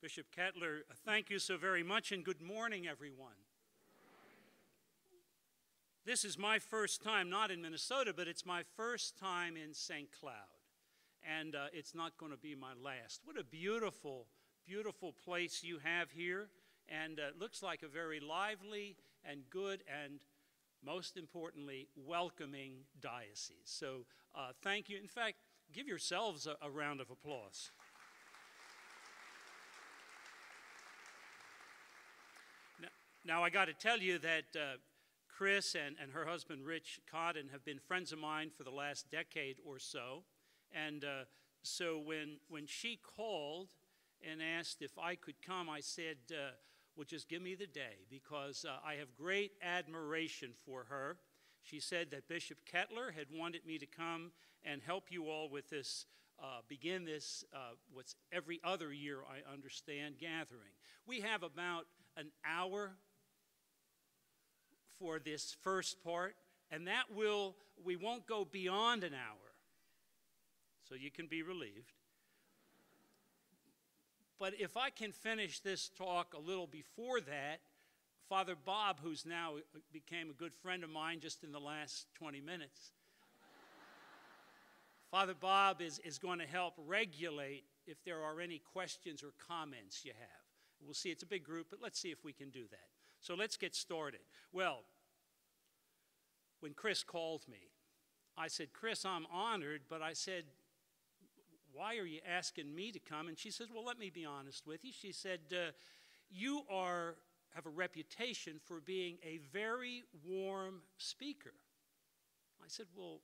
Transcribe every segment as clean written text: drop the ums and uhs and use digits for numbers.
Bishop Kettler, thank you so very much, and good morning, everyone. This is my first time, not in Minnesota, but it's my first time in St. Cloud, and it's not going to be my last. What a beautiful, beautiful place you have here, and looks like a very lively and good and, most importantly, welcoming diocese. So thank you. In fact, give yourselves a round of applause. Now, I got to tell you that Chris and her husband, Rich Cotton, have been friends of mine for the last decade or so. And so when she called and asked if I could come, I said, well, just give me the day, because I have great admiration for her. She said that Bishop Kettler had wanted me to come and help you all with this, begin this, what's every other year, I understand, gathering. We have about an hour for this first part, and that we won't go beyond an hour, so you can be relieved. But if I can finish this talk a little before that, Father Bob, who's now became a good friend of mine just in the last 20 minutes, Father Bob is going to help regulate if there are any questions or comments you have. We'll see, it's a big group, but let's see if we can do that. So let's get started. Well, when Chris called me, I said, Chris, I'm honored, but I said, why are you asking me to come? And she says, well, let me be honest with you. She said, you have a reputation for being a very warm speaker. I said, well,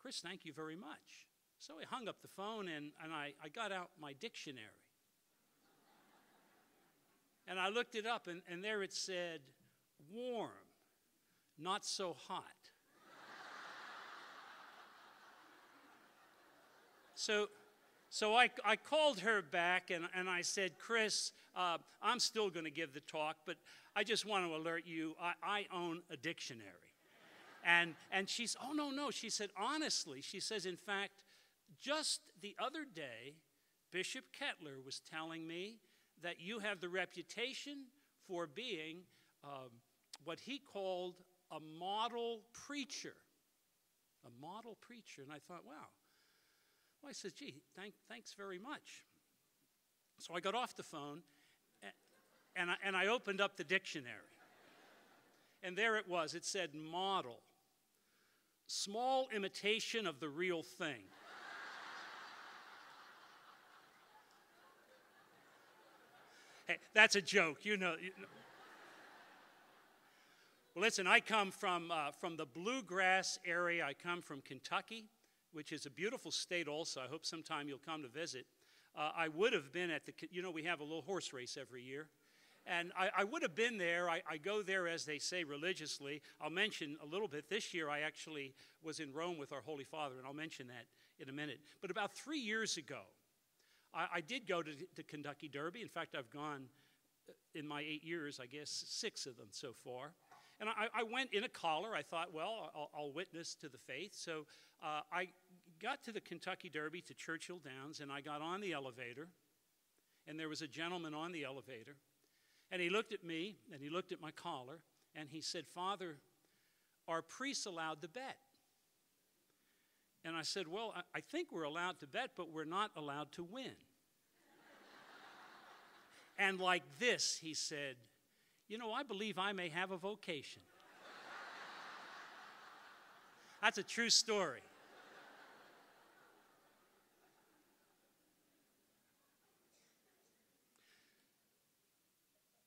Chris, thank you very much. So I hung up the phone and I got out my dictionary. And I looked it up, and there it said, warm, not so hot. So I called her back, and I said, Chris, I'm still going to give the talk, but I just want to alert you, I own a dictionary. And she's, oh, no. She said, honestly, she says, in fact, just the other day, Bishop Kettler was telling me that you have the reputation for being what he called a model preacher. A model preacher. And I thought, wow. Well, I said, gee, thanks very much. So I got off the phone, and I opened up the dictionary. And there it was. It said model. Small imitation of the real thing. Hey, that's a joke, you know. Well, listen, I come from the bluegrass area. I come from Kentucky, which is a beautiful state also. I hope sometime you'll come to visit. I would have been at we have a little horse race every year. And I would have been there. I go there, as they say, religiously. I'll mention a little bit. This year, I actually was in Rome with our Holy Father, and I'll mention that in a minute. But about 3 years ago, I did go to the Kentucky Derby. In fact, I've gone, in my 8 years, I guess, 6 of them so far. And I went in a collar. I thought, well, I'll witness to the faith. So I got to the Kentucky Derby, to Churchill Downs, and I got on the elevator. And there was a gentleman on the elevator. And he looked at me, and he looked at my collar, and he said, Father, are priests allowed to bet? And I said, well, I think we're allowed to bet, but we're not allowed to win. And like this, he said, you know, I believe I may have a vocation. That's a true story.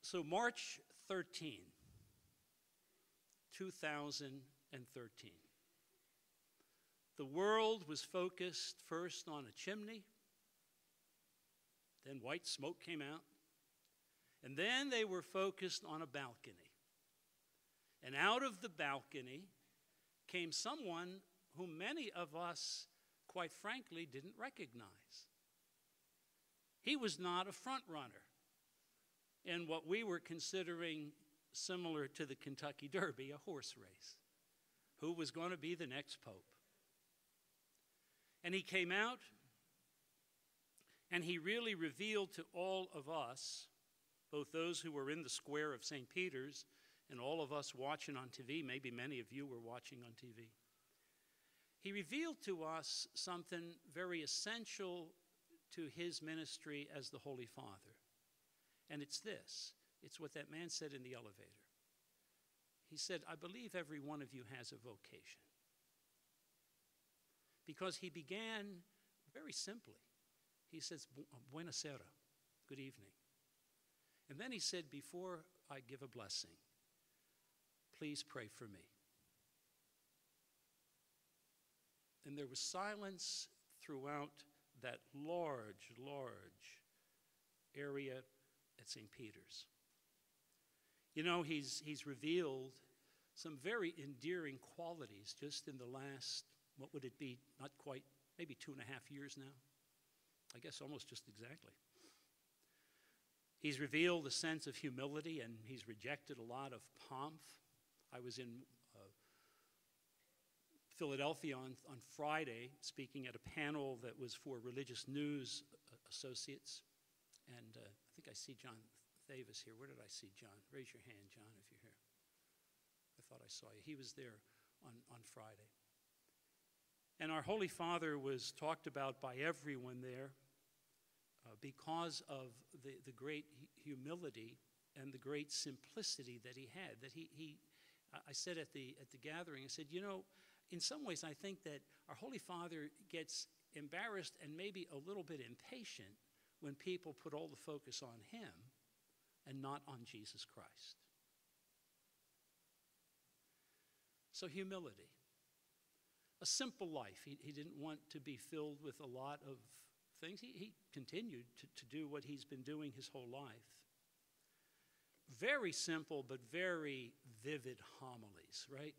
So March 13, 2013. The world was focused first on a chimney, then white smoke came out, and then they were focused on a balcony. And out of the balcony came someone whom many of us, quite frankly, didn't recognize. He was not a front runner in what we were considering similar to the Kentucky Derby, a horse race. Who was going to be the next pope? And he came out And he really revealed to all of us, both those who were in the square of St. Peter's and all of us watching on TV, maybe many of you were watching on TV, he revealed to us something very essential to his ministry as the Holy Father. And it's this. It's what that man said in the elevator. He said, I believe every one of you has a vocation. Because he began very simply. He says, buonasera, good evening. And then he said, before I give a blessing, please pray for me. And there was silence throughout that large, large area at St. Peter's. You know, he's revealed some very endearing qualities just in the last, what would it be, not quite, maybe 2.5 years now. I guess almost just exactly. He's revealed a sense of humility, and he's rejected a lot of pomp. I was in Philadelphia on Friday speaking at a panel that was for religious news associates. And I think I see John Thavis here. Where did I see John? Raise your hand, John, if you're here. I thought I saw you. He was there on Friday. And our Holy Father was talked about by everyone there because of the great humility and the great simplicity that he had. That I said at the gathering, I said, you know, in some ways I think that our Holy Father gets embarrassed and maybe a little bit impatient when people put all the focus on him and not on Jesus Christ. So humility. A simple life. He didn't want to be filled with a lot of things. He continued to do what he's been doing his whole life. Very simple but very vivid homilies, right?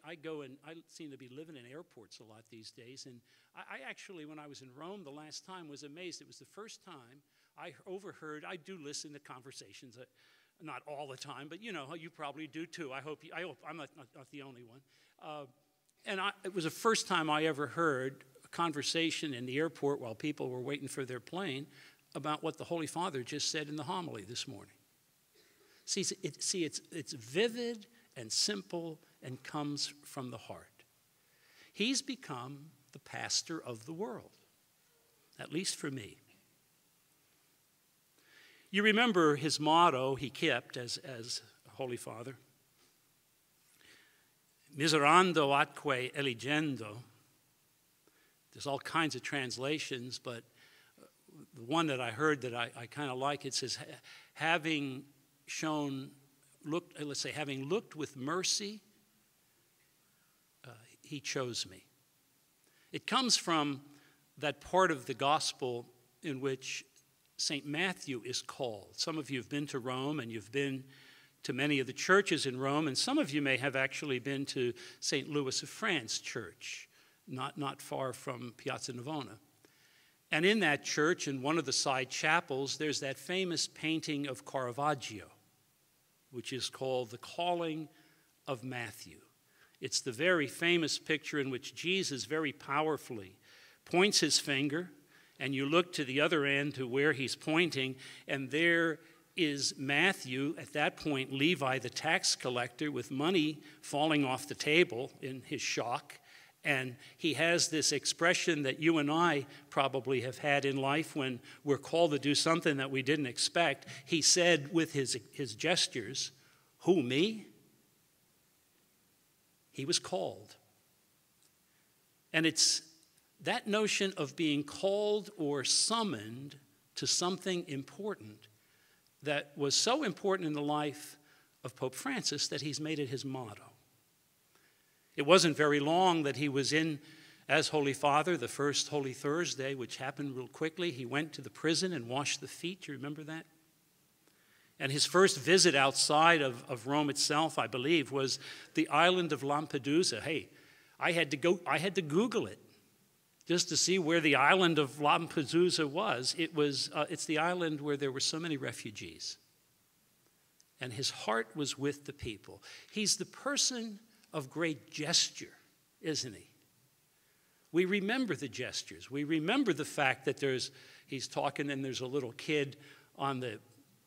I go and I seem to be living in airports a lot these days, and I actually, when I was in Rome the last time, was amazed. It was the first time I overheard, I do listen to conversations, not all the time, but you know, you probably do too. I hope I'm not the only one. It was the first time I ever heard a conversation in the airport while people were waiting for their plane about what the Holy Father just said in the homily this morning. It's vivid and simple and comes from the heart. He's become the pastor of the world, at least for me. You remember his motto he kept as Holy Father. Miserando atque eligendo. There's all kinds of translations, but the one that I heard that I kind of like, it says, having looked with mercy, he chose me. It comes from that part of the gospel in which St. Matthew is called. Some of you have been to Rome, and you've been to many of the churches in Rome, and some of you may have actually been to St. Louis of France church, not far from Piazza Navona. And in that church, in one of the side chapels, there's that famous painting of Caravaggio, which is called The Calling of Matthew. It's the very famous picture in which Jesus very powerfully points his finger, and you look to the other end to where he's pointing, and there is Matthew, at that point Levi the tax collector, with money falling off the table in his shock. And he has this expression that you and I probably have had in life when we're called to do something that we didn't expect. He said with his gestures, "Who, me?" He was called. And it's that notion of being called or summoned to something important that was so important in the life of Pope Francis that he's made it his motto. It wasn't very long that he was in as Holy Father, the first Holy Thursday, which happened real quickly. He went to the prison and washed the feet. Do you remember that? And his first visit outside of Rome itself, I believe, was the island of Lampedusa. Hey, I had to Google it just to see where the island of Lampedusa was. It's the island where there were so many refugees. And his heart was with the people. He's the person of great gesture, isn't he? We remember the gestures. We remember the fact that he's talking and there's a little kid on the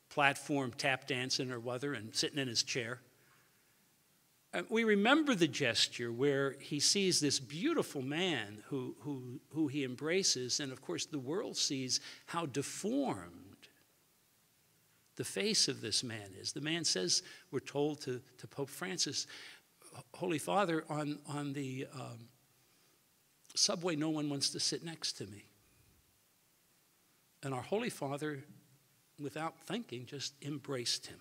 platform tap dancing or whether and sitting in his chair. We remember the gesture where he sees this beautiful man who he embraces, and of course the world sees how deformed the face of this man is. The man says, we're told to Pope Francis, Holy Father, on the subway, no one wants to sit next to me. And our Holy Father, without thinking, just embraced him.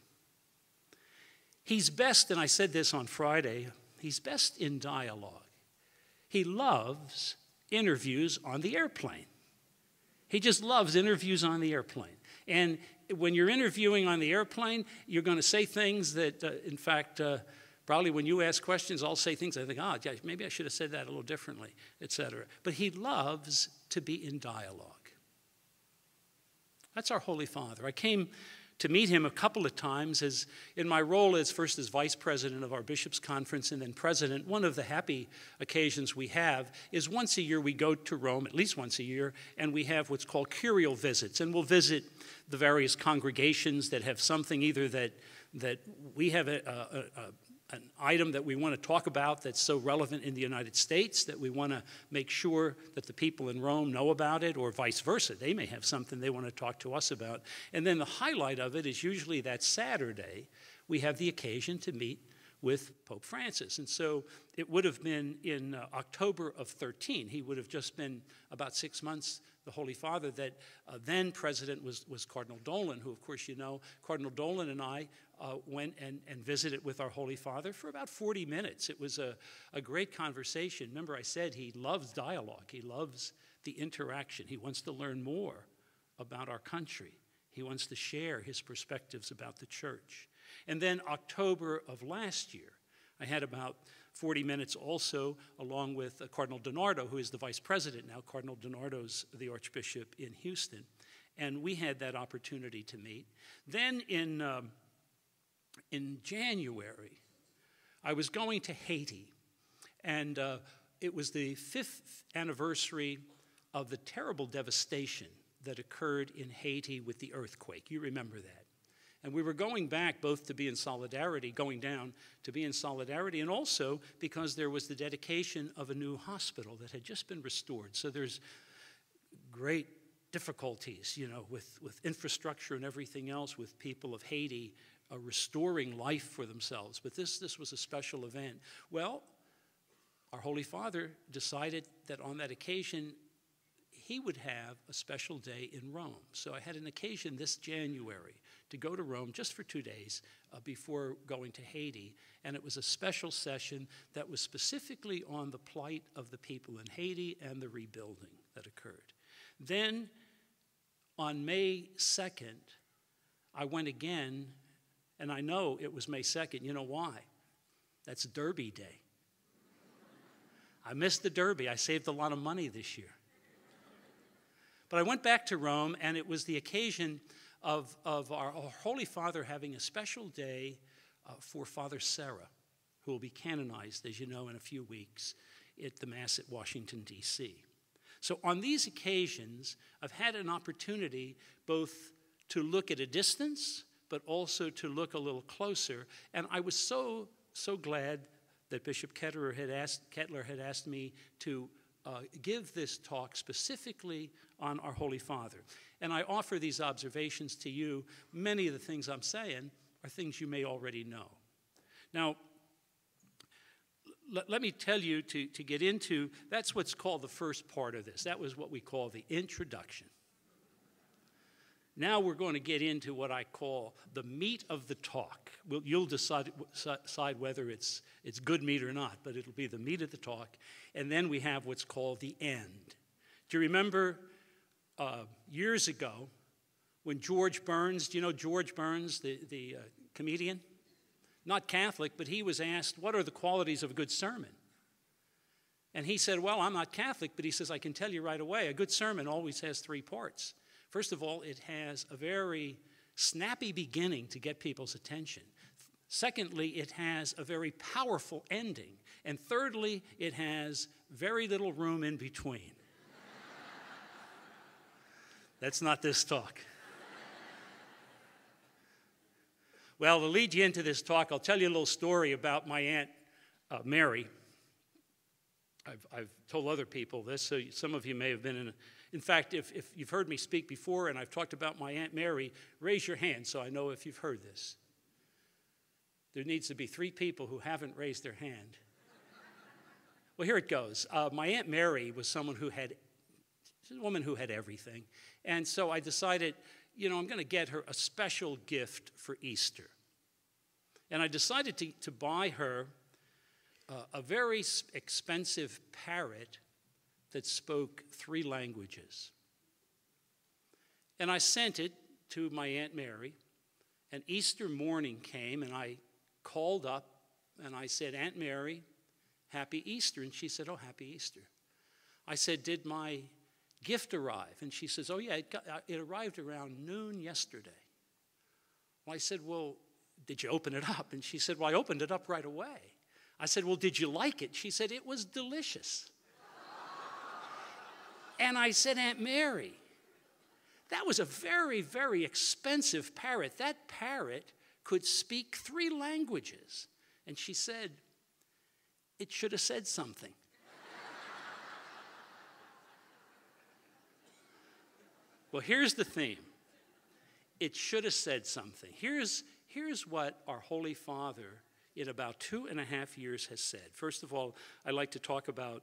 He's best, and I said this on Friday, he's best in dialogue. He loves interviews on the airplane. He just loves interviews on the airplane. And when you're interviewing on the airplane, you're going to say things that, in fact, probably when you ask questions, I'll say things I think, maybe I should have said that a little differently, etc. But he loves to be in dialogue. That's our Holy Father. I came to meet him a couple of times as in my role as first as vice president of our bishops' conference and then president. One of the happy occasions we have is once a year we go to Rome, at least once a year, and we have what's called curial visits. And we'll visit the various congregations that have something either that we have an item that we want to talk about that's so relevant in the United States that we want to make sure that the people in Rome know about it, or vice versa. They may have something they want to talk to us about. And then the highlight of it is usually that Saturday we have the occasion to meet with Pope Francis. And so it would have been in October of 13. He would have just been about 6 months, the Holy Father. That then president was Cardinal Dolan, who, of course, you know, Cardinal Dolan and I went and visited with our Holy Father for about 40 minutes. It was a great conversation. Remember, I said he loves dialogue. He loves the interaction. He wants to learn more about our country. He wants to share his perspectives about the church. And then October of last year, I had about 40 minutes also along with Cardinal DiNardo, who is the vice president now. Cardinal DiNardo's the Archbishop in Houston. And we had that opportunity to meet. Then in January, I was going to Haiti, and it was the 5th anniversary of the terrible devastation that occurred in Haiti with the earthquake. You remember that. And we were going back both to be in solidarity, going down to be in solidarity, and also because there was the dedication of a new hospital that had just been restored. So there's great difficulties, you know, with infrastructure and everything else, with people of Haiti restoring life for themselves. But this was a special event. Well, our Holy Father decided that on that occasion, he would have a special day in Rome. So I had an occasion this January to go to Rome just for 2 days before going to Haiti. And it was a special session that was specifically on the plight of the people in Haiti and the rebuilding that occurred. Then on May 2nd, I went again, and I know it was May 2nd. You know why? That's Derby Day. I missed the Derby. I saved a lot of money this year. But I went back to Rome, and it was the occasion of our Holy Father having a special day for Father Sarah, who will be canonized, as you know, in a few weeks at the Mass at Washington, D.C. So on these occasions, I've had an opportunity both to look at a distance, but also to look a little closer. And I was so glad that Bishop Kettler had asked me to give this talk specifically on our Holy Father. And I offer these observations to you. Many of the things I'm saying are things you may already know. Now, let me tell you to get into, that's what's called the first part of this. That was what we call the introduction. Now we're going to get into what I call the meat of the talk. You'll decide whether it's good meat or not, but it'll be the meat of the talk. And then we have what's called the end. Do you remember years ago when George Burns, do you know George Burns, the comedian? Not Catholic, but he was asked, what are the qualities of a good sermon? And he said, well, I'm not Catholic, but he says, I can tell you right away, a good sermon always has 3 parts. First of all, it has a very snappy beginning to get people's attention. Secondly, it has a very powerful ending. And thirdly, it has very little room in between. That's not this talk. Well, to lead you into this talk, I'll tell you a little story about my Aunt Mary. I've told other people this, so some of you may have been in fact, if you've heard me speak before and I've talked about my Aunt Mary, raise your hand so I know if you've heard this. There needs to be 3 people who haven't raised their hand. Well, here it goes. My Aunt Mary was she's a woman who had everything. And so I decided, I'm going to get her a special gift for Easter. And I decided to buy her a very expensive parrot that spoke 3 languages. And I sent it to my Aunt Mary, and Easter morning came, and I called up, and I said, Aunt Mary, Happy Easter. And she said, oh, Happy Easter. I said, did my gift arrive? And she says, oh, yeah, it arrived around noon yesterday. Well, I said, well, did you open it up? And she said, well, I opened it up right away. I said, well, did you like it? She said, it was delicious. And I said, Aunt Mary, that was a very, very expensive parrot. That parrot could speak 3 languages. And she said, it should have said something. Well, here's the theme. It should have said something. Here's what our Holy Father in about 2.5 years has said. First of all, I'd like to talk about,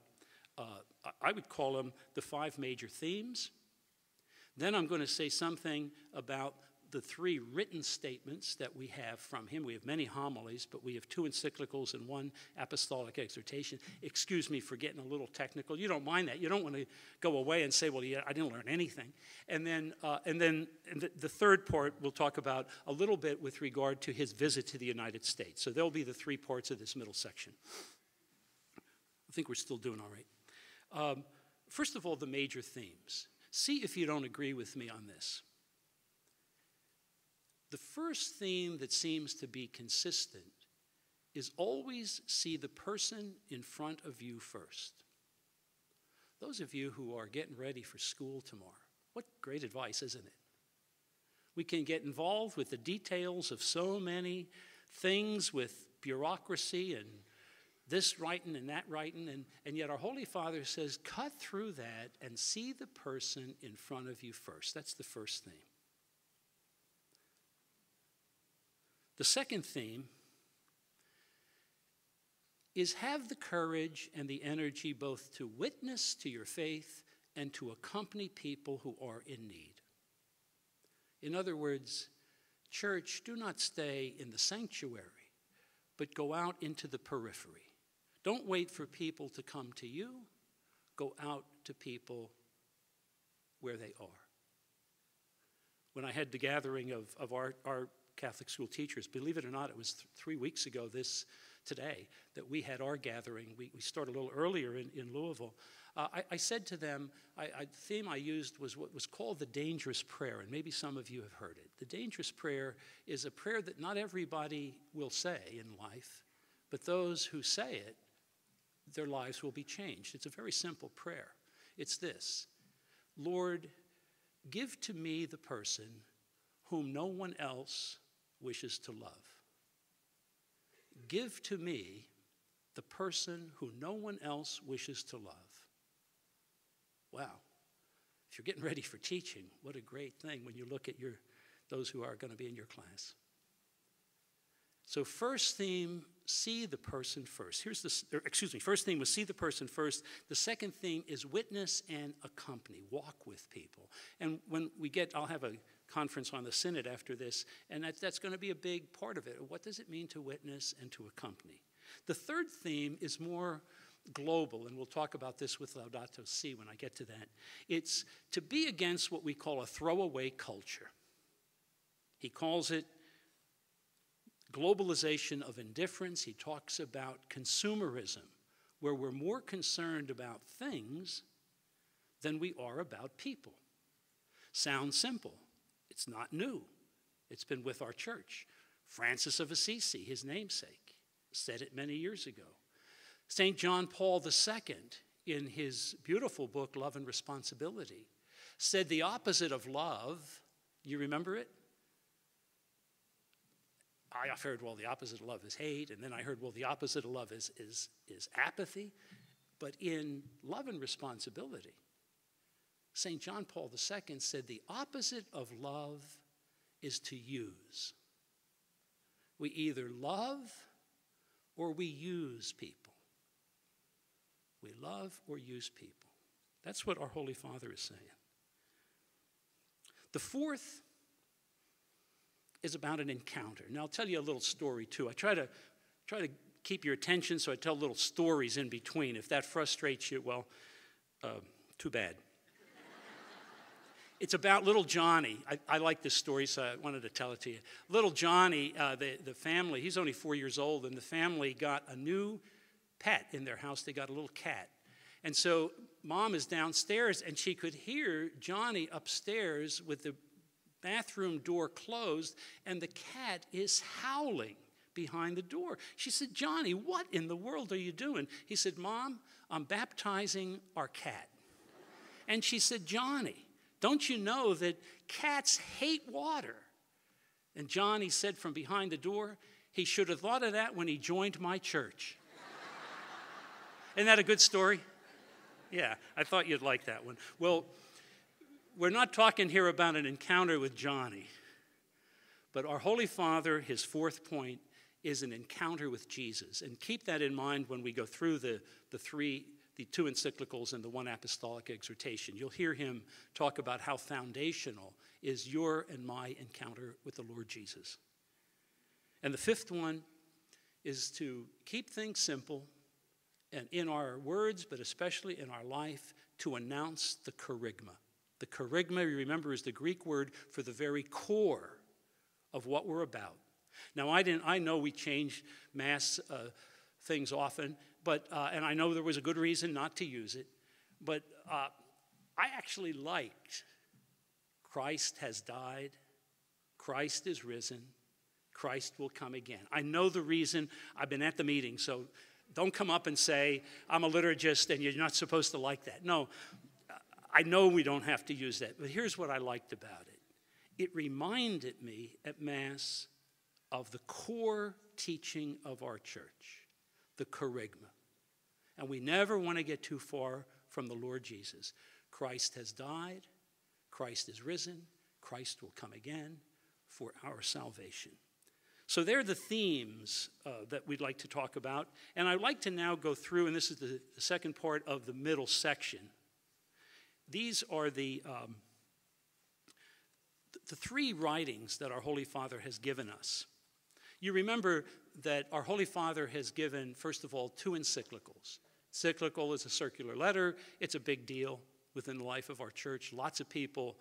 I would call them the 5 major themes. Then I'm going to say something about the 3 written statements that we have from him. We have many homilies, but we have 2 encyclicals and 1 apostolic exhortation. Excuse me for getting a little technical. You don't mind that. You don't want to go away and say, well, yeah, I didn't learn anything. And then the third part we'll talk about a little bit with regard to his visit to the United States. So there'll be the 3 parts of this middle section. I think we're still doing all right. First of all, the major themes. See if you don't agree with me on this. The first theme that seems to be consistent is always see the person in front of you first. Those of you who are getting ready for school tomorrow, what great advice, isn't it? We can get involved with the details of so many things with bureaucracy and this writing and that writing, and yet our Holy Father says, cut through that and see the person in front of you first. That's the first theme. The second theme is have the courage and the energy both to witness to your faith and to accompany people who are in need. In other words, church, do not stay in the sanctuary, but go out into the periphery. Don't wait for people to come to you. Go out to people where they are. When I had the gathering of our Catholic school teachers, believe it or not, it was 3 weeks ago today that we had our gathering. We started a little earlier in Louisville. I said to them, the theme I used was what was called the dangerous prayer, and maybe some of you have heard it. The dangerous prayer is a prayer that not everybody will say in life, but those who say it, their lives will be changed. It's a very simple prayer. It's this: Lord, give to me the person whom no one else wishes to love. Give to me the person who no one else wishes to love. Wow. If you're getting ready for teaching, what a great thing when you look at those who are going to be in your class. So first theme, see the person first. First theme was see the person first. The second theme is witness and accompany, walk with people. And when I'll have a conference on the synod after this, and that's going to be a big part of it. What does it mean to witness and to accompany? The third theme is more global, and we'll talk about this with Laudato Si when I get to that. It's to be against what we call a throwaway culture. He calls it globalization of indifference. He talks about consumerism, where we're more concerned about things than we are about people. Sounds simple. It's not new. It's been with our church Francis of Assisi, his namesake, said it many years ago. St. John Paul II, in his beautiful book, Love and Responsibility, said the opposite of love, you remember it? I heard, well, the opposite of love is hate, and then I heard, well, the opposite of love is apathy. But in Love and Responsibility, St. John Paul II said the opposite of love is to use. We either love or we use people. We love or use people. That's what our Holy Father is saying. The fourth is about an encounter. Now, I'll tell you a little story, too. I try to keep your attention, so I tell little stories in between. If that frustrates you, well, too bad. It's about little Johnny. I like this story, so I wanted to tell it to you. Little Johnny, the family, he's only 4 years old, and the family got a new pet in their house. They got a little cat. And so Mom is downstairs, and she could hear Johnny upstairs with the bathroom door closed, and the cat is howling behind the door. She said, Johnny, what in the world are you doing? He said, Mom, I'm baptizing our cat. And she said, Johnny, don't you know that cats hate water? And Johnny said from behind the door, he should have thought of that when he joined my church. Isn't that a good story? Yeah, I thought you'd like that one. Well, we're not talking here about an encounter with Johnny, but our Holy Father, his fourth point, is an encounter with Jesus. And keep that in mind when we go through the two encyclicals and the one apostolic exhortation. You'll hear him talk about how foundational is your and my encounter with the Lord Jesus. And the fifth one is to keep things simple, and in our words, but especially in our life, to announce the kerygma. The kerygma, you remember, is the Greek word for the very core of what we're about. Now, I know we change Mass things often, but and I know there was a good reason not to use it, but I actually liked Christ has died, Christ is risen, Christ will come again. I know the reason. I've been at the meeting, so don't come up and say, I'm a liturgist and you're not supposed to like that. No, I know we don't have to use that, but here's what I liked about it. It reminded me at Mass of the core teaching of our church, the kerygma. And we never want to get too far from the Lord Jesus. Christ has died, Christ is risen, Christ will come again for our salvation. So they're the themes that we'd like to talk about. And I'd like to now go through, and this is the second part of the middle section. These are the three writings that our Holy Father has given us. You remember that our Holy Father has given, first of all, two encyclicals. Encyclical is a circular letter. It's a big deal within the life of our church. Lots of people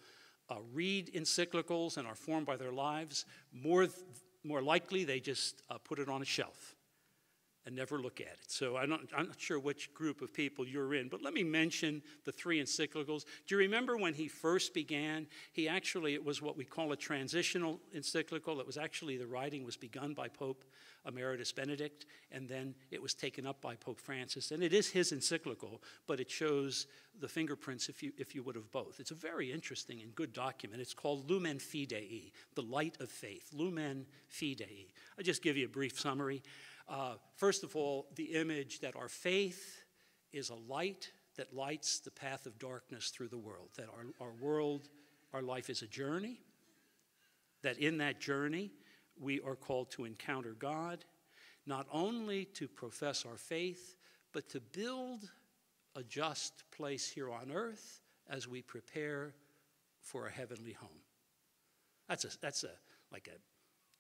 read encyclicals and are formed by their lives. More likely, they just put it on a shelf and never look at it. So I'm not sure which group of people you're in, but let me mention the three encyclicals. Do you remember when he first began? It was what we call a transitional encyclical. It was actually, the writing was begun by Pope Emeritus Benedict, and then it was taken up by Pope Francis. And it is his encyclical, but it shows the fingerprints, if you would, of both. It's a very interesting and good document. It's called Lumen Fidei, the light of faith. Lumen Fidei. I'll just give you a brief summary. First of all, the image that our faith is a light that lights the path of darkness through the world, that our life is a journey, that in that journey we are called to encounter God, not only to profess our faith, but to build a just place here on earth as we prepare for a heavenly home. That's like a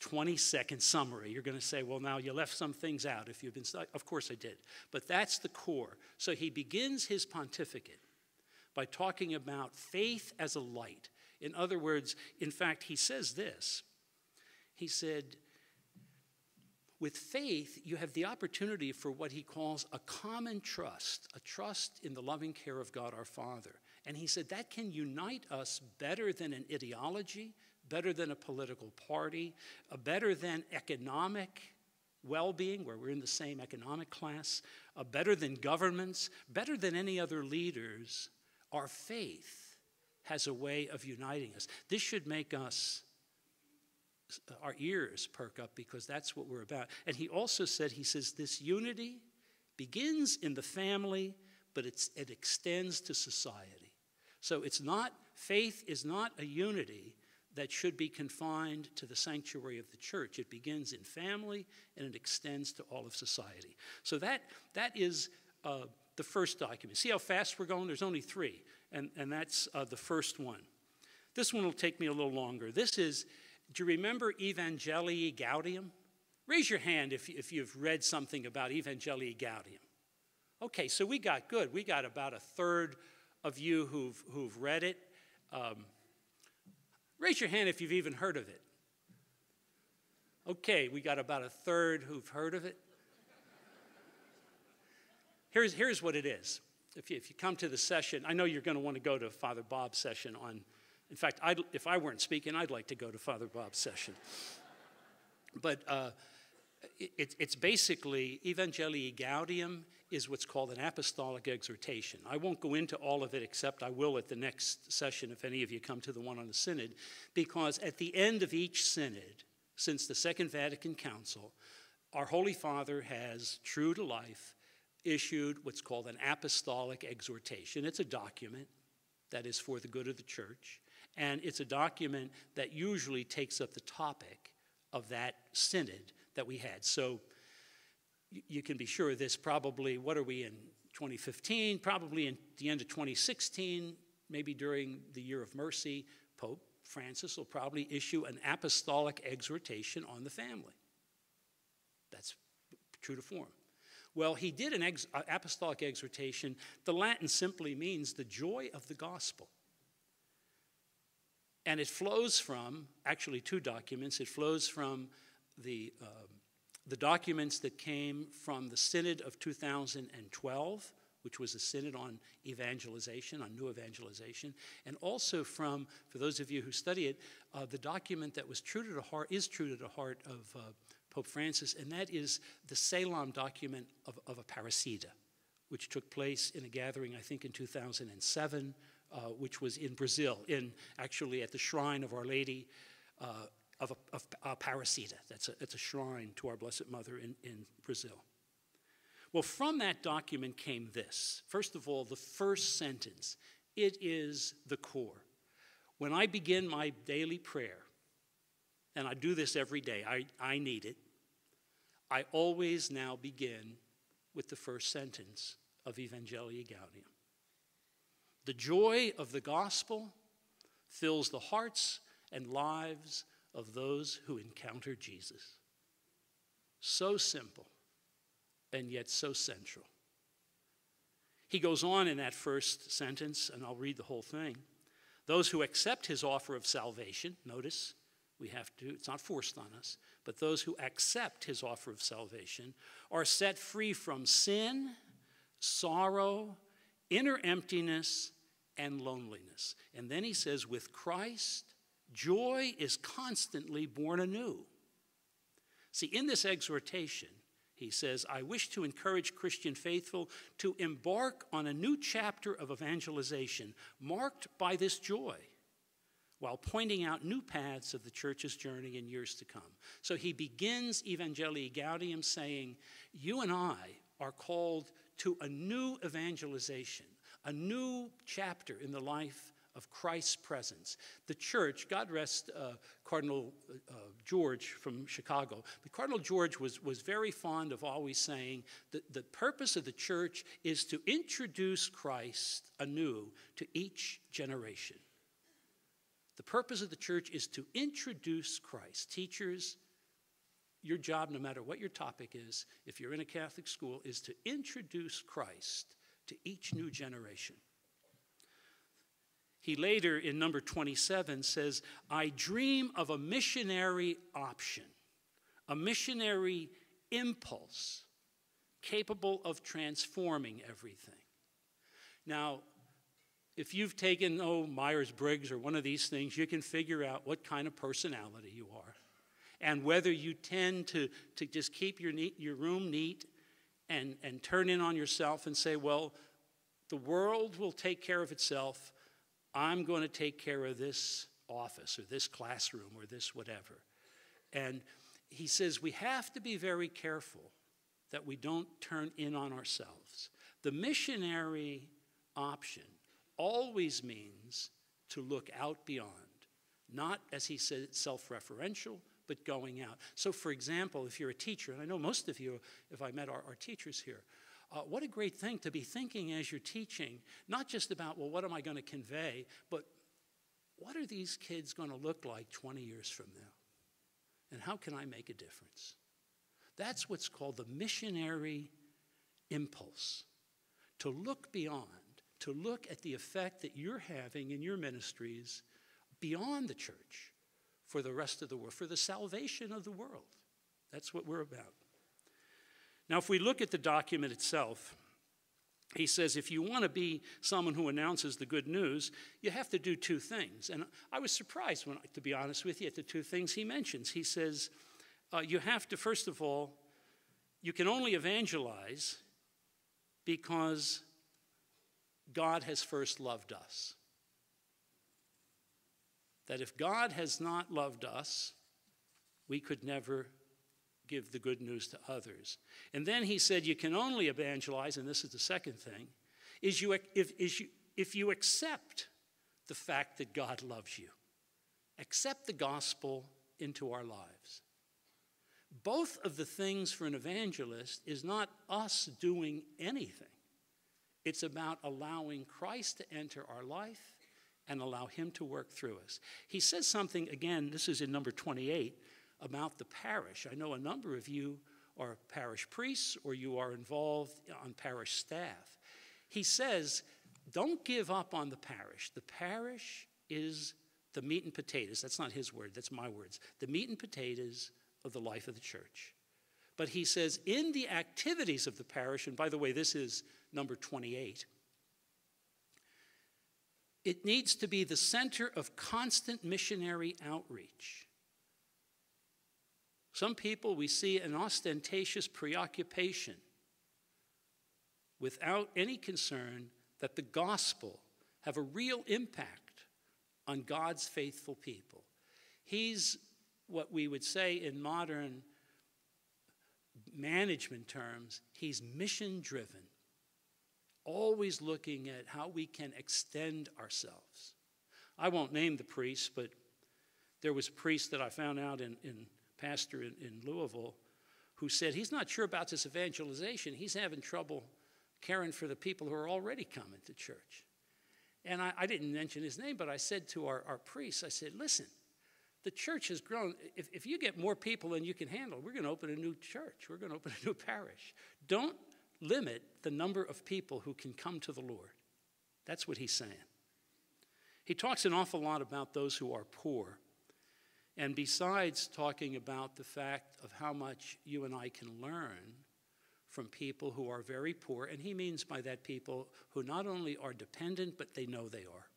20-second summary. You're going to say, well, now you left some things out if you've been studying. Of course I did. But that's the core. So he begins his pontificate by talking about faith as a light. In other words, in fact, he says this. He said, with faith, you have the opportunity for what he calls a common trust, a trust in the loving care of God our Father. And he said that can unite us better than an ideology, better than a political party, better than economic well-being, where we're in the same economic class, better than governments, better than any other leaders. Our faith has a way of uniting us. This should make us, our ears perk up, because that's what we're about. And he also said, he says, this unity begins in the family, but it extends to society. So faith is not a unity that should be confined to the sanctuary of the church. It begins in family, and it extends to all of society. So that is the first document. See how fast we're going? There's only 3, and that's the first one. This one will take me a little longer. This is, do you remember Evangelii Gaudium? Raise your hand if you've read something about Evangelii Gaudium. Okay, so we got about a third of you who've read it. Raise your hand if you've even heard of it. Okay, we got about a third who've heard of it. Here's what it is. If you come to the session, I know you're going to want to go to Father Bob's session on, in fact, if I weren't speaking, I'd like to go to Father Bob's session. But it's basically, Evangelii Gaudium is what's called an apostolic exhortation. I won't go into all of it, except I will at the next session if any of you come to the one on the synod, because at the end of each synod, since the Second Vatican Council, our Holy Father has, true to life, issued what's called an apostolic exhortation. It's a document that is for the good of the church, and it's a document that usually takes up the topic of that synod that we had. So you can be sure this probably, what are we in, 2015? Probably in the end of 2016, maybe during the Year of Mercy, Pope Francis will probably issue an apostolic exhortation on the family. That's true to form. Well, he did an apostolic exhortation. The Latin simply means the joy of the gospel. And it flows from, actually 2 documents. It flows from the documents that came from the Synod of 2012, which was a synod on evangelization, on new evangelization, and also from, for those of you who study it, the document that was true to the heart of Pope Francis, and that is the Salem document of Aparecida, which took place in a gathering, I think, in 2007, which was in Brazil, actually at the shrine of Our Lady of Aparecida. That's a shrine to our Blessed Mother in Brazil. Well, from that document came this. First of all, the first sentence. It is the core. When I begin my daily prayer, and I do this every day, I need it, I always now begin with the first sentence of Evangelii Gaudium. The joy of the gospel fills the hearts and lives of those who encounter Jesus. So simple, and yet so central. He goes on in that first sentence, and I'll read the whole thing. Those who accept his offer of salvation, notice, it's not forced on us, but those who accept his offer of salvation are set free from sin, sorrow, inner emptiness, and loneliness. And then he says, with Christ, joy is constantly born anew. See, in this exhortation, he says, I wish to encourage Christian faithful to embark on a new chapter of evangelization marked by this joy, while pointing out new paths of the church's journey in years to come. So he begins Evangelii Gaudium saying, you and I are called to a new evangelization, a new chapter in the life of Christ's presence. The church, God rest Cardinal George from Chicago, but Cardinal George was very fond of always saying that the purpose of the church is to introduce Christ anew to each generation. The purpose of the church is to introduce Christ. Teachers, your job, no matter what your topic is, if you're in a Catholic school, is to introduce Christ to each new generation. He later, in number 27, says, I dream of a missionary option, a missionary impulse capable of transforming everything. Now, if you've taken, Myers-Briggs or one of these things, you can figure out what kind of personality you are. And whether you tend to just keep your room neat and turn in on yourself and say, well, the world will take care of itself. I'm going to take care of this office or this classroom or this whatever. And he says we have to be very careful that we don't turn in on ourselves. The missionary option always means to look out beyond, not, as he said, self-referential, but going out. So, for example, if you're a teacher, and I know most of you, if I met our teachers here, what a great thing to be thinking as you're teaching, not just about, well, what am I going to convey, but what are these kids going to look like 20 years from now? And how can I make a difference? That's what's called the missionary impulse, to look beyond, to look at the effect that you're having in your ministries beyond the church for the rest of the world, for the salvation of the world. That's what we're about. Now, if we look at the document itself, he says if you want to be someone who announces the good news, you have to do two things. And I was surprised, to be honest with you, at the two things he mentions. He says you have to, first of all, you can only evangelize because God has first loved us. That if God has not loved us, we could never give the good news to others. And then he said you can only evangelize, and this is the second thing, is if you accept the fact that God loves you. Accept the gospel into our lives. Both of the things for an evangelist is not us doing anything. It's about allowing Christ to enter our life and allow him to work through us. He says something, again, this is in number 28, about the parish. I know a number of you are parish priests or you are involved on parish staff. He says, don't give up on the parish. The parish is the meat and potatoes. That's not his word, that's my words. The meat and potatoes of the life of the church. But he says, in the activities of the parish, and by the way, this is number 28, it needs to be the center of constant missionary outreach. Some people, we see an ostentatious preoccupation without any concern that the gospel have a real impact on God's faithful people. He's what we would say in modern management terms, he's mission-driven, always looking at how we can extend ourselves. I won't name the priest, but there was a priest that I found out pastor in Louisville who said he's not sure about this evangelization. He's having trouble caring for the people who are already coming to church. And I didn't mention his name, but I said to our priests, I said, listen, the church has grown. If you get more people than you can handle, we're going to open a new church. We're going to open a new parish. Don't limit the number of people who can come to the Lord. That's what he's saying. He talks an awful lot about those who are poor. And besides talking about the fact of how much you and I can learn from people who are very poor, and he means by that people who not only are dependent, but they know they are.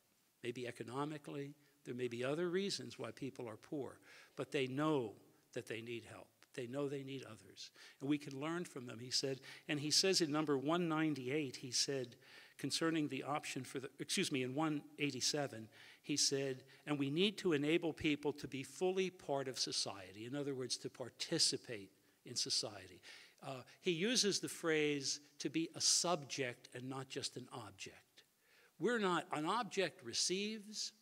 Maybe economically, there may be other reasons why people are poor, but they know that they need help. They know they need others. And we can learn from them, he said. And he says in number 198, he said, concerning the option for in 187, he said, and we need to enable people to be fully part of society. In other words, to participate in society. He uses the phrase to be a subject and not just an object. We're not, an object receives,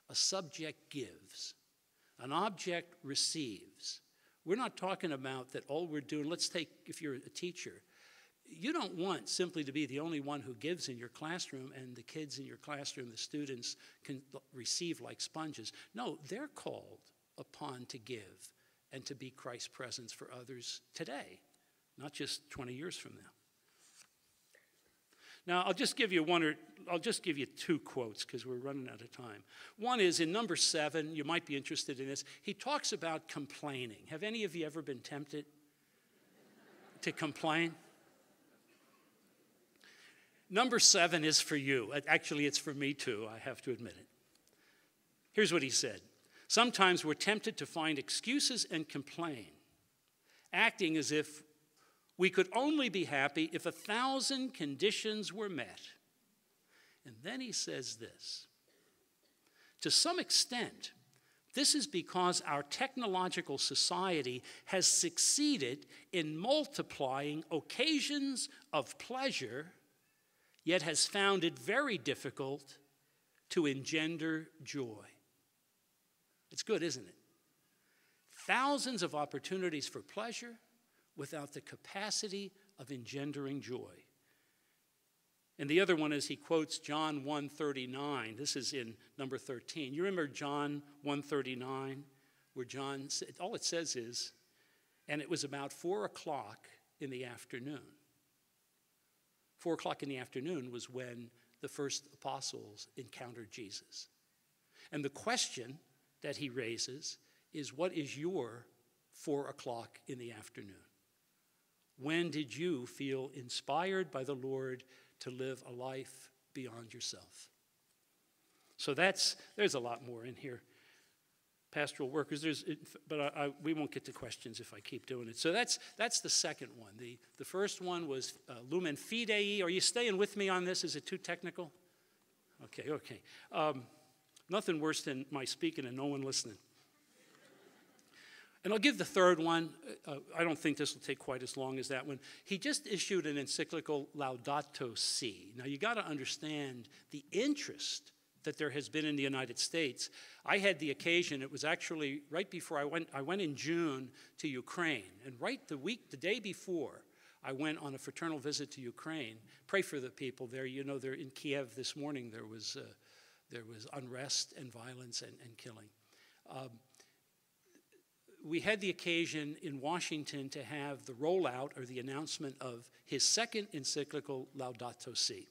a subject gives. An object receives. We're not talking about that all we're doing, let's take, if you're a teacher, you don't want simply to be the only one who gives in your classroom and the kids in your classroom, the students, can receive like sponges. No, they're called upon to give and to be Christ's presence for others today, not just 20 years from now. Now, I'll just give you two quotes because we're running out of time. One is in number 7, you might be interested in this. He talks about complaining. Have any of you ever been tempted to complain? Number 7 is for you. Actually, it's for me too, I have to admit it. Here's what he said. Sometimes we're tempted to find excuses and complain, acting as if we could only be happy if 1,000 conditions were met. And then he says this. To some extent, this is because our technological society has succeeded in multiplying occasions of pleasure, yet has found it very difficult to engender joy. It's good, isn't it? Thousands of opportunities for pleasure without the capacity of engendering joy. And the other one is he quotes John 1:39. This is in number 13. You remember John 1:39, where John said, all it says is, and it was about 4 o'clock in the afternoon. 4 o'clock in the afternoon was when the first apostles encountered Jesus. And the question that he raises is, what is your 4 o'clock in the afternoon? When did you feel inspired by the Lord to live a life beyond yourself? So there's a lot more in here. Pastoral workers, but we won't get to questions if I keep doing it. So that's the second one. The first one was Lumen Fidei. Are you staying with me on this? Is it too technical? Okay. Nothing worse than my speaking and no one listening. And I'll give the third one. I don't think this will take quite as long as that one. He just issued an encyclical, Laudato Si. Now, you got to understand the interest that there has been in the United States. I had the occasion, it was actually right before I went in June to Ukraine. And the day before, I went on a fraternal visit to Ukraine. Pray for the people there. You know, they're in Kiev this morning. There was unrest and violence and killing. We had the occasion in Washington to have the rollout or the announcement of his second encyclical, Laudato Si.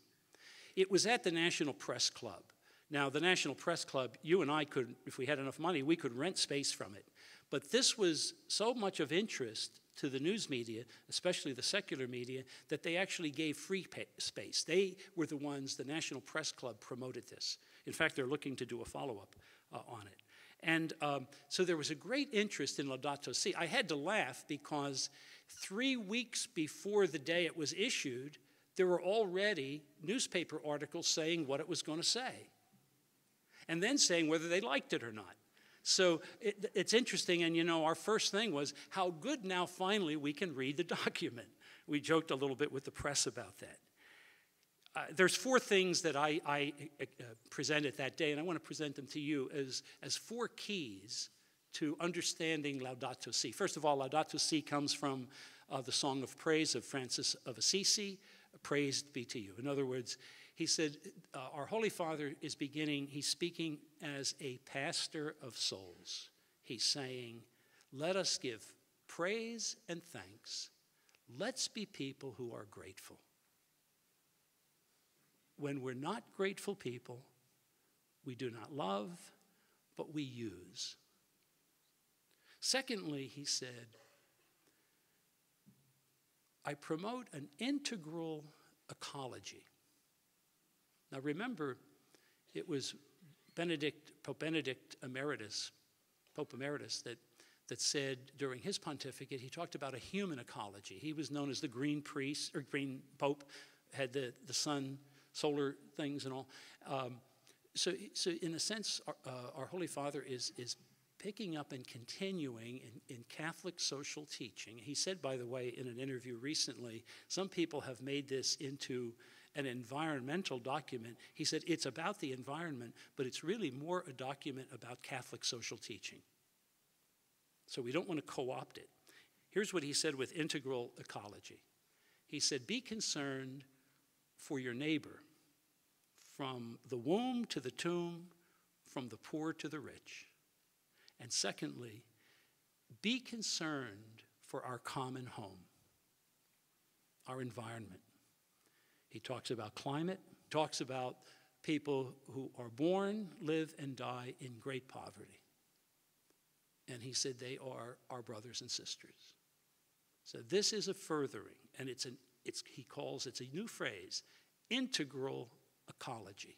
It was at the National Press Club. Now, the National Press Club, you and I could, if we had enough money, we could rent space from it. But this was so much of interest to the news media, especially the secular media, that they actually gave free space. They were the ones, the National Press Club promoted this. In fact, they're looking to do a follow-up on it. And so there was a great interest in Laudato Si. I had to laugh because 3 weeks before the day it was issued, there were already newspaper articles saying what it was going to say, and then saying whether they liked it or not. So it's interesting, and you know, our first thing was how good now finally we can read the document. We joked a little bit with the press about that. There's 4 things that I presented that day, and I want to present them to you as 4 keys to understanding Laudato Si. First of all, Laudato Si comes from the Song of Praise of Francis of Assisi, Praised be to you. In other words, he said, our Holy Father is he's speaking as a pastor of souls. He's saying, let us give praise and thanks. Let's be people who are grateful. When we're not grateful people, we do not love, but we use. Secondly, he said, I promote an integral ecology. Now remember, it was Pope Benedict Emeritus, Pope Emeritus, that said during his pontificate, he talked about a human ecology. He was known as the Green Priest, or Green Pope, had the sun, solar things and all. So in a sense, our Holy Father is picking up and continuing in Catholic social teaching. He said, by the way, in an interview recently, some people have made this into an environmental document. He said it's about the environment, but it's really more a document about Catholic social teaching. So we don't want to co-opt it. Here's what he said with integral ecology. He said, be concerned for your neighbor, from the womb to the tomb, from the poor to the rich. And secondly, be concerned for our common home, our environment. He talks about climate, talks about people who are born, live, and die in great poverty. And he said they are our brothers and sisters. So this is a furthering, and it's a new phrase, integral ecology.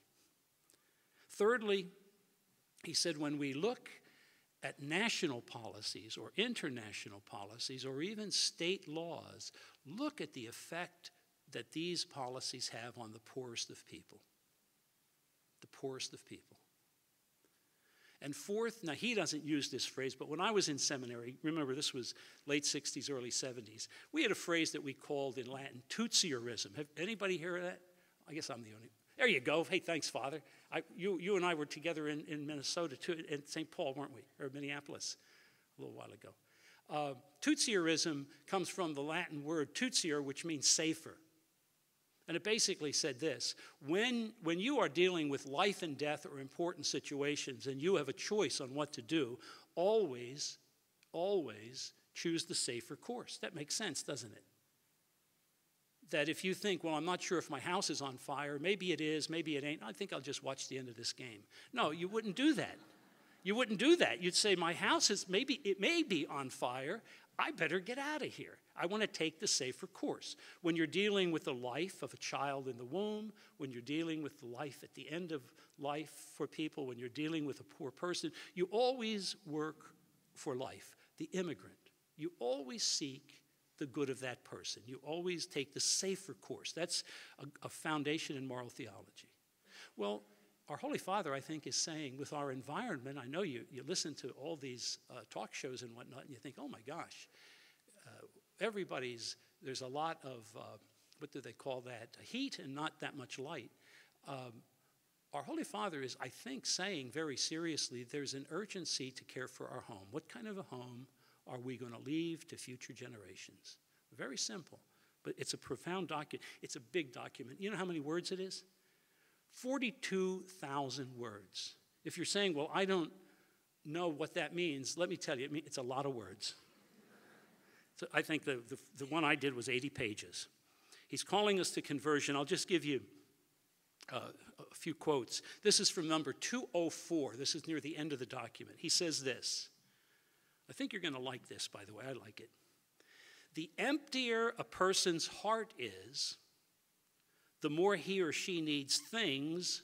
Thirdly, he said when we look at national policies or international policies or even state laws, look at the effect that these policies have on the poorest of people. The poorest of people. And fourth, now he doesn't use this phrase, but when I was in seminary, remember this was late 60s, early 70s, we had a phrase that we called in Latin Tootsierism. Have anybody heard of that? I guess I'm the only. There you go. Hey, thanks, Father. You and I were together in Minnesota, too, in St. Paul, weren't we? Or Minneapolis, a little while ago. Tootsierism comes from the Latin word tutsier, which means safer. And it basically said this: when you are dealing with life and death or important situations and you have a choice on what to do, always choose the safer course. That makes sense, doesn't it? That if you think, well, I'm not sure if my house is on fire, maybe it is, maybe it ain't, I think I'll just watch the end of this game. No, you wouldn't do that. You wouldn't do that. You'd say, my house it may be on fire, I better get out of here. I want to take the safer course. When you're dealing with the life of a child in the womb, when you're dealing with the life at the end of life for people, when you're dealing with a poor person, you always work for life, the immigrant. You always seek the good of that person. You always take the safer course. That's a foundation in moral theology. Well, our Holy Father, I think, is saying with our environment, I know you listen to all these talk shows and whatnot, and you think, oh my gosh, there's a lot of, what do they call that, heat and not that much light. Our Holy Father is, I think, saying very seriously, there's an urgency to care for our home. What kind of a home are we going to leave to future generations? Very simple, but it's a profound document. It's a big document. You know how many words it is? 42,000 words. If you're saying, well, I don't know what that means, let me tell you, it's a lot of words. So I think the one I did was 80 pages. He's calling us to conversion. I'll just give you a few quotes. This is from number 204. This is near the end of the document. He says this. I think you're going to like this, by the way. I like it. The emptier a person's heart is, the more he or she needs things.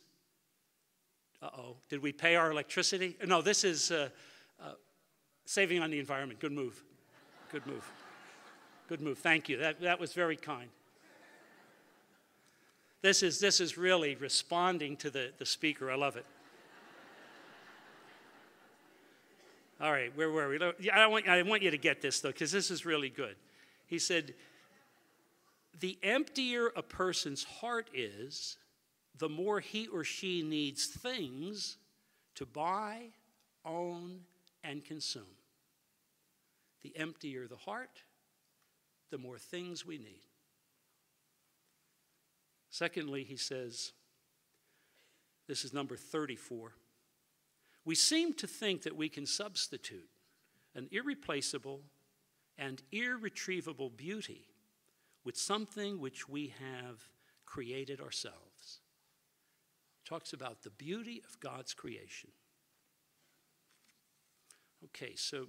Uh-oh, did we pay our electricity? No, this is saving on the environment. Good move. Good move. Good move. Thank you. That was very kind. This is really responding to the speaker. I love it. All right, where were we? I want you to get this, though, because this is really good. He said, the emptier a person's heart is, the more he or she needs things to buy, own, and consume. The emptier the heart, the more things we need. Secondly, he says, this is number 34. We seem to think that we can substitute an irreplaceable and irretrievable beauty with something which we have created ourselves. Talks about the beauty of God's creation. Okay, so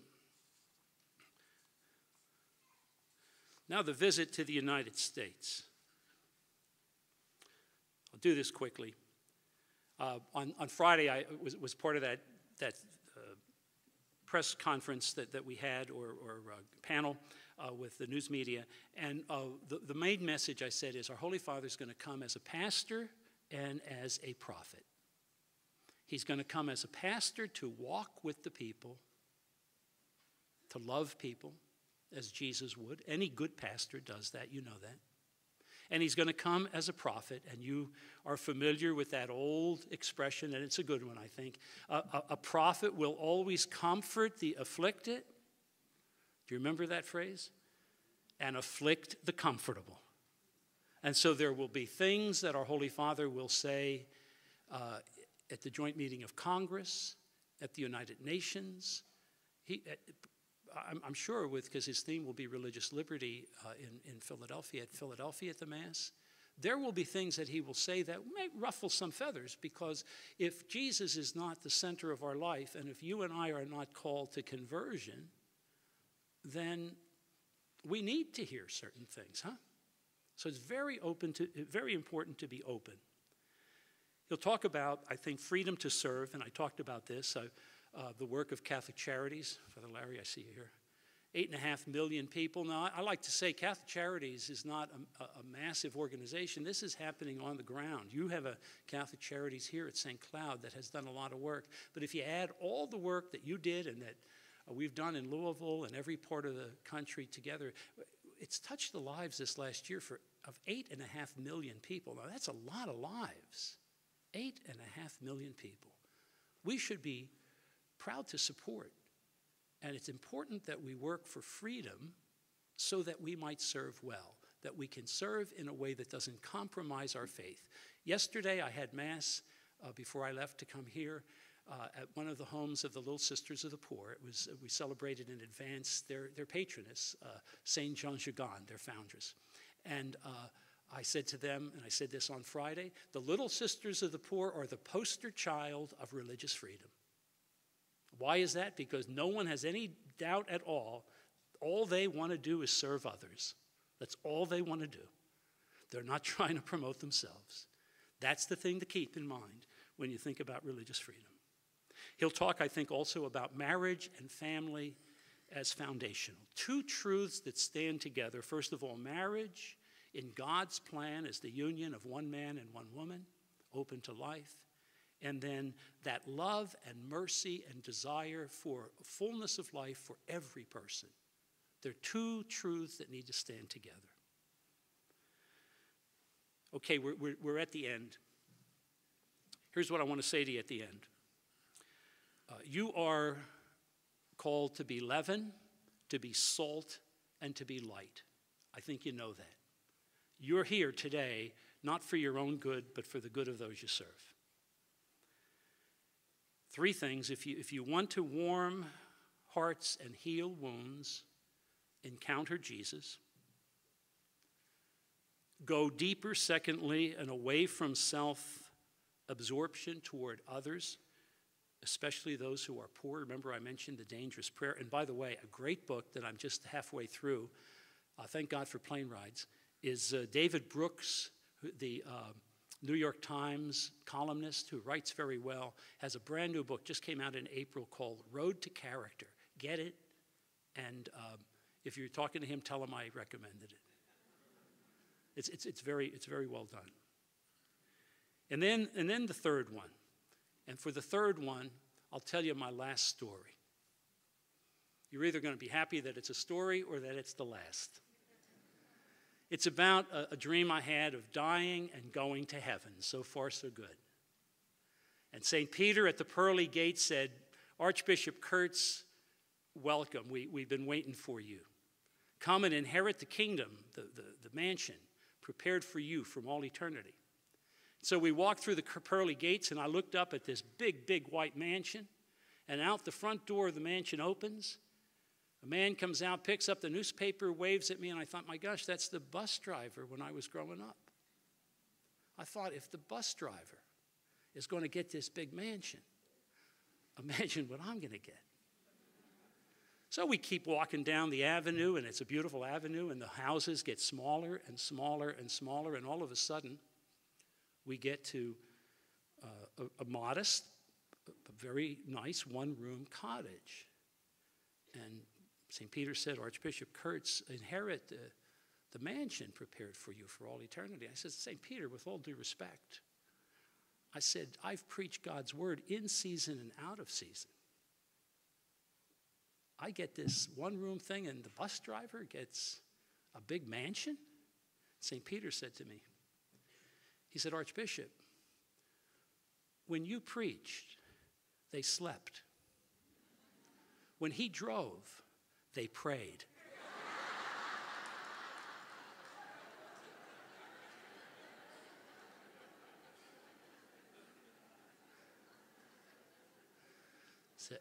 now the visit to the United States. I'll do this quickly. On Friday, I was part of that press conference that we had, or panel with the news media. And the main message I said is our Holy Father is going to come as a pastor and as a prophet. He's going to come as a pastor to walk with the people, to love people as Jesus would. Any good pastor does that, you know that. And he's going to come as a prophet, and you are familiar with that old expression, and it's a good one, I think. A prophet will always comfort the afflicted. Do you remember that phrase? And afflict the comfortable. And so there will be things that our Holy Father will say at the joint meeting of Congress, at the United Nations. I'm sure because his theme will be religious liberty in Philadelphia at the Mass. There will be things that he will say that may ruffle some feathers, because if Jesus is not the center of our life, and if you and I are not called to conversion, then we need to hear certain things, huh? So it's very important to be open. He'll talk about, I think, freedom to serve, and I talked about this, the work of Catholic Charities. Father Larry, I see you here. 8.5 million people. Now, I like to say Catholic Charities is not a massive organization. This is happening on the ground. You have a Catholic Charities here at St. Cloud that has done a lot of work. But if you add all the work that you did and that we've done in Louisville and every part of the country together, it's touched the lives this last year of 8.5 million people. Now, that's a lot of lives. 8.5 million people. We should be proud to support. And it's important that we work for freedom so that we might serve well, that we can serve in a way that doesn't compromise our faith. Yesterday, I had Mass before I left to come here at one of the homes of the Little Sisters of the Poor. We celebrated in advance their patroness, Saint Jean Jagan, their foundress. And I said to them, and I said this on Friday, the Little Sisters of the Poor are the poster child of religious freedom. Why is that? Because no one has any doubt at all. All they want to do is serve others. That's all they want to do. They're not trying to promote themselves. That's the thing to keep in mind when you think about religious freedom. He'll talk, I think, also about marriage and family as foundational. Two truths that stand together. First of all, marriage in God's plan is the union of one man and one woman, open to life. And then that love and mercy and desire for fullness of life for every person. They're two truths that need to stand together. Okay, we're at the end. Here's what I want to say to you at the end. You are called to be leaven, to be salt, and to be light. I think you know that. You're here today, not for your own good, but for the good of those you serve. Three things. If you want to warm hearts and heal wounds, encounter Jesus. Go deeper, secondly, and away from self-absorption toward others, especially those who are poor. Remember, I mentioned the dangerous prayer. And by the way, a great book that I'm just halfway through, thank God for plane rides, is David Brooks, the New York Times columnist who writes very well, has a brand new book, just came out in April, called Road to Character. Get it? And if you're talking to him, tell him I recommended it. It's very well done. And then the third one. And for the third one, I'll tell you my last story. You're either going to be happy that it's a story or that it's the last. It's about a dream I had of dying and going to heaven. So far, so good. And St. Peter at the pearly gate said, Archbishop Kurtz, welcome. We've been waiting for you. Come and inherit the kingdom, the mansion, prepared for you from all eternity. So we walked through the pearly gates, and I looked up at this big, big white mansion. And out the front door of the mansion opens. A man comes out, picks up the newspaper, waves at me, and I thought, my gosh, that's the bus driver when I was growing up. I thought, if the bus driver is going to get this big mansion, imagine what I'm going to get. So we keep walking down the avenue, and it's a beautiful avenue, and the houses get smaller and smaller and smaller, and all of a sudden, we get to a modest, a very nice one-room cottage. And St. Peter said, Archbishop Kurtz, inherit the mansion prepared for you for all eternity. I said, St. Peter, with all due respect, I said, I've preached God's word in season and out of season. I get this one-room thing, and the bus driver gets a big mansion? St. Peter said to me, he said, Archbishop, when you preached, they slept. When he drove, they prayed. So,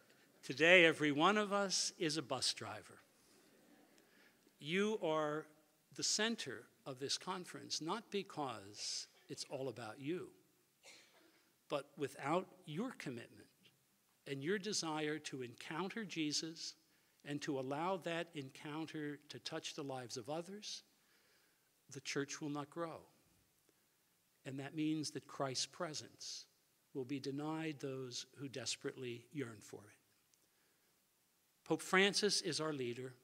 today, every one of us is a bus driver. You are the center of this conference, not because it's all about you, but without your commitment and your desire to encounter Jesus and to allow that encounter to touch the lives of others, the church will not grow. And that means that Christ's presence will be denied those who desperately yearn for it. Pope Francis is our leader,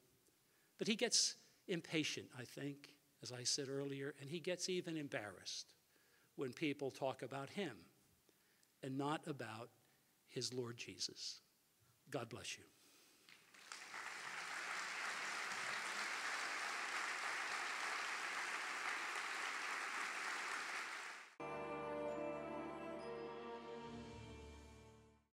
but he gets impatient, I think, as I said earlier, and he gets even embarrassed when people talk about him and not about his Lord Jesus. God bless you.